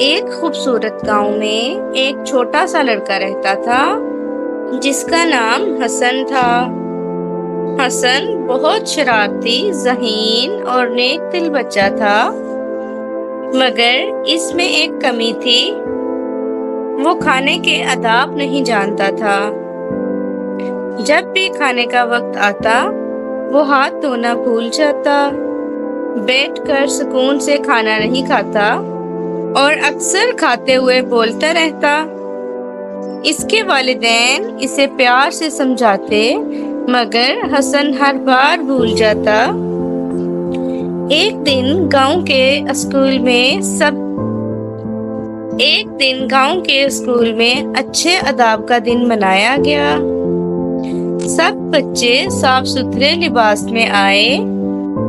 ایک خوبصورت گاؤں میں ایک چھوٹا سا لڑکا رہتا تھا جس کا نام حسن تھا۔ حسن بہت شرارتی، ذہین اور نیک دل بچہ تھا، مگر اس میں ایک کمی تھی، وہ کھانے کے آداب نہیں جانتا تھا۔ جب بھی کھانے کا وقت آتا وہ ہاتھ دھونا بھول جاتا، بیٹھ کر سکون سے کھانا نہیں کھاتا اور اکثر کھاتے ہوئے بولتا رہتا۔ اس کے والدین اسے پیار سے سمجھاتے، مگر حسن ہر بار بھول جاتا۔ ایک دن گاؤں کے اسکول میں اچھے آداب کا دن منایا گیا۔ سب بچے صاف ستھرے لباس میں آئے۔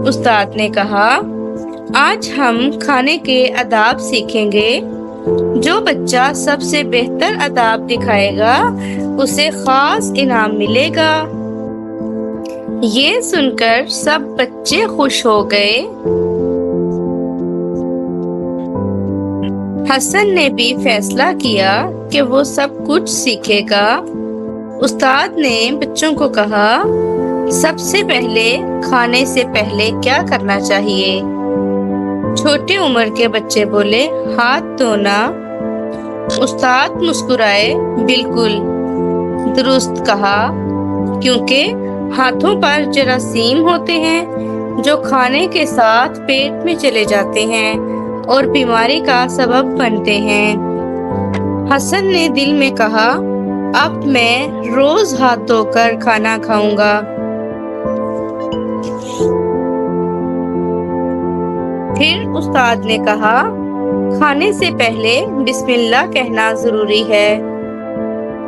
استاد نے کہا، آج ہم کھانے کے آداب سیکھیں گے۔ جو بچہ سب سے بہتر آداب دکھائے گا اسے خاص انعام ملے گا۔ یہ سن کر سب بچے خوش ہو گئے۔ حسن نے بھی فیصلہ کیا کہ وہ سب کچھ سیکھے گا۔ استاد نے بچوں کو کہا، سب سے پہلے کھانے سے پہلے کیا کرنا چاہیے؟ چھوٹی عمر کے بچے بولے، ہاتھ دھونا۔ استاد مسکرائے، بالکل درست کہا، کیونکہ ہاتھوں پر جراثیم ہوتے ہیں جو کھانے کے ساتھ پیٹ میں چلے جاتے ہیں اور بیماری کا سبب بنتے ہیں۔ حسن نے دل میں کہا، اب میں روز ہاتھ دھو کر کھانا کھاؤں گا۔ پھر استاد نے کہا، کھانے سے پہلے بسم اللہ کہنا ضروری ہے،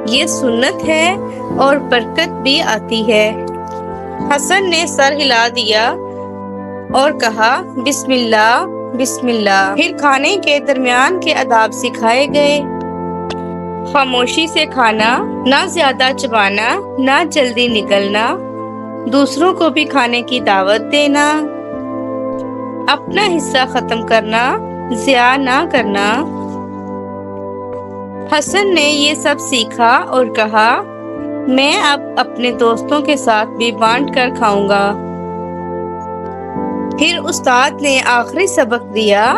یہ سنت ہے اور برکت بھی آتی ہے۔ حسن نے سر ہلا دیا اور کہا، بسم اللہ بسم اللہ۔ پھر کھانے کے درمیان کے آداب سکھائے گئے۔ خاموشی سے کھانا، نہ زیادہ چبانا، نہ جلدی نگلنا، دوسروں کو بھی کھانے کی دعوت دینا، اپنا حصہ ختم کرنا، ضیاع نہ کرنا۔ حسن نے یہ سب سیکھا اور کہا، میں اب اپنے دوستوں کے ساتھ بھی بانٹ کر کھاؤں گا۔ پھر استاد نے آخری سبق دیا،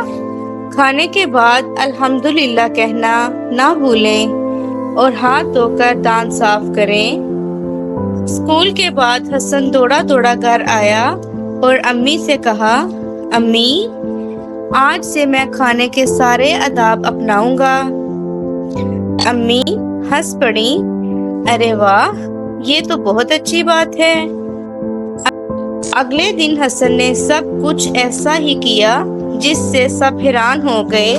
کھانے کے بعد الحمدللہ کہنا نہ بھولیں اور ہاتھ دھو کر دانت صاف کریں۔ اسکول کے بعد حسن دوڑا گھر آیا اور امی سے کہا، امی، آج سے میں کھانے کے سارے آداب اپناؤں گا۔ امی ہنس پڑیں، ارے واہ، یہ تو بہت اچھی بات ہے۔ اگلے دن حسن نے سب کچھ ایسا ہی کیا جس سے سب حیران ہو گئے۔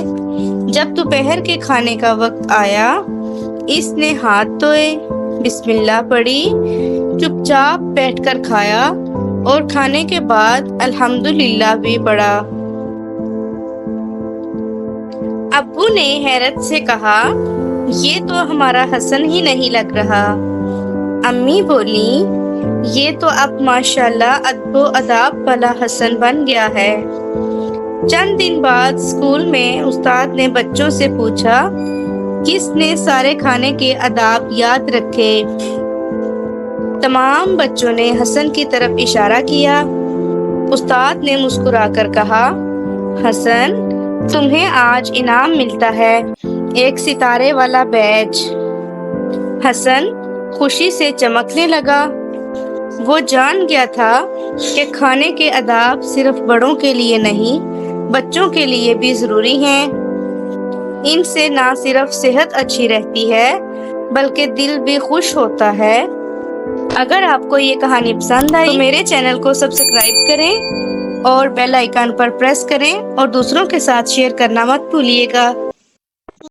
جب دوپہر کے کھانے کا وقت آیا، اس نے ہاتھ دھوئے، بسم اللہ پڑھی، چپ چاپ بیٹھ کر کھایا اور کھانے کے بعد الحمدللہ بھی پڑھا۔ ابو نے حیرت سے کہا، یہ تو ہمارا حسن ہی نہیں لگ رہا۔ امی بولیں، یہ تو اب ماشاءاللہ ادب و آداب والا حسن بن گیا ہے۔ چند دن بعد اسکول میں استاد نے بچوں سے پوچھا، کس نے سارے کھانے کے آداب یاد رکھے؟ تمام بچوں نے حسن کی طرف اشارہ کیا۔ استاد نے مسکرا کر کہا، حسن، تمہیں آج انعام ملتا ہے، ایک ستارے والا بیج۔ حسن خوشی سے چمکنے لگا۔ وہ جان گیا تھا کہ کھانے کے آداب صرف بڑوں کے لیے نہیں، بچوں کے لیے بھی ضروری ہیں۔ ان سے نہ صرف صحت اچھی رہتی ہے بلکہ دل بھی خوش ہوتا ہے۔ اگر آپ کو یہ کہانی پسند آئی تو میرے چینل کو سبسکرائب کریں اور بیل آئیکن پر پریس کریں اور دوسروں کے ساتھ شیئر کرنا مت بھولیے گا۔